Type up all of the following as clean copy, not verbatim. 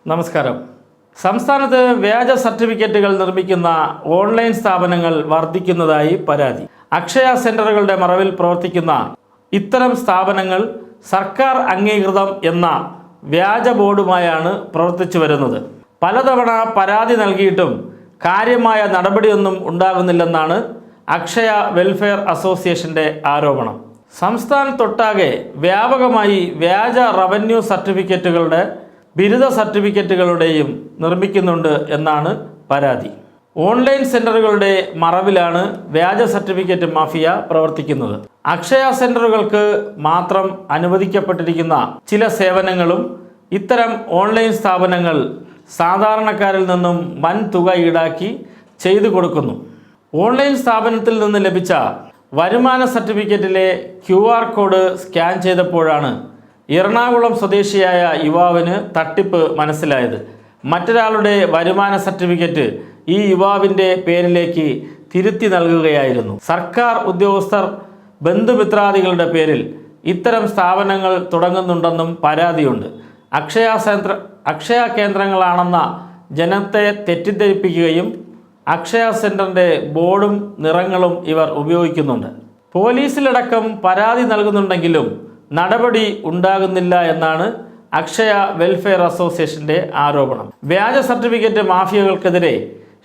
നമസ്കാരം. സംസ്ഥാനത്ത് വ്യാജ സർട്ടിഫിക്കറ്റുകൾ നിർമ്മിക്കുന്ന ഓൺലൈൻ സ്ഥാപനങ്ങൾ വർദ്ധിക്കുന്നതായി പരാതി. അക്ഷയ സെന്ററുകളുടെ മറവിൽ പ്രവർത്തിക്കുന്ന ഇത്തരം സ്ഥാപനങ്ങൾ സർക്കാർ അംഗീകൃതം എന്ന വ്യാജ ബോർഡുമായാണ് പ്രവർത്തിച്ചു വരുന്നത്. പലതവണ പരാതി നൽകിയിട്ടും കാര്യമായ നടപടിയൊന്നും ഉണ്ടാകുന്നില്ലെന്നാണ് അക്ഷയ വെൽഫെയർ അസോസിയേഷന്റെ ആരോപണം. സംസ്ഥാനത്തൊട്ടാകെ വ്യാപകമായി വ്യാജ റവന്യൂ സർട്ടിഫിക്കറ്റുകളുടെ ബിരുദ സർട്ടിഫിക്കറ്റുകളുടെയും നിർമ്മിക്കുന്നുണ്ട് എന്നാണ് പരാതി. ഓൺലൈൻ സെന്ററുകളുടെ മറവിലാണ് വ്യാജ സർട്ടിഫിക്കറ്റ് മാഫിയ പ്രവർത്തിക്കുന്നത്. അക്ഷയ സെന്ററുകൾക്ക് മാത്രം അനുവദിക്കപ്പെട്ടിരിക്കുന്ന ചില സേവനങ്ങളും ഇത്തരം ഓൺലൈൻ സ്ഥാപനങ്ങൾ സാധാരണക്കാരിൽ നിന്നും വൻ തുക ഈടാക്കി ചെയ്തു കൊടുക്കുന്നു. ഓൺലൈൻ സ്ഥാപനത്തിൽ നിന്ന് ലഭിച്ച വരുമാന സർട്ടിഫിക്കറ്റിലെ QR കോഡ് സ്കാൻ ചെയ്തപ്പോഴാണ് എറണാകുളം സ്വദേശിയായ യുവാവിന് തട്ടിപ്പ് മനസ്സിലായത്. മറ്റൊരാളുടെ വരുമാന സർട്ടിഫിക്കറ്റ് ഈ യുവാവിൻ്റെ പേരിലേക്ക് തിരുത്തി നൽകുകയായിരുന്നു. സർക്കാർ ഉദ്യോഗസ്ഥർ ബന്ധുമിത്രാദികളുടെ പേരിൽ ഇത്തരം സ്ഥാപനങ്ങൾ തുടങ്ങുന്നുണ്ടെന്നും പരാതിയുണ്ട്. അക്ഷയ കേന്ദ്രങ്ങളാണെന്ന ജനത്തെ തെറ്റിദ്ധരിപ്പിക്കുകയും അക്ഷയ സെന്ററിൻ്റെ ബോർഡും നിറങ്ങളും ഇവർ ഉപയോഗിക്കുന്നുണ്ട്. പോലീസിലടക്കം പരാതി നൽകുന്നുണ്ടെങ്കിലും നടപടി ഉണ്ടാകുന്നില്ല എന്നാണ് അക്ഷയ വെൽഫെയർ അസോസിയേഷന്റെ ആരോപണം. വ്യാജ സർട്ടിഫിക്കറ്റ് മാഫിയകൾക്കെതിരെ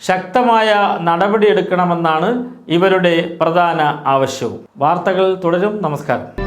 ശക്തമായ നടപടിയെടുക്കണമെന്നാണ് ഇവരുടെ പ്രധാന ആവശ്യവും. വാർത്തകൾ തുടരും. നമസ്കാരം.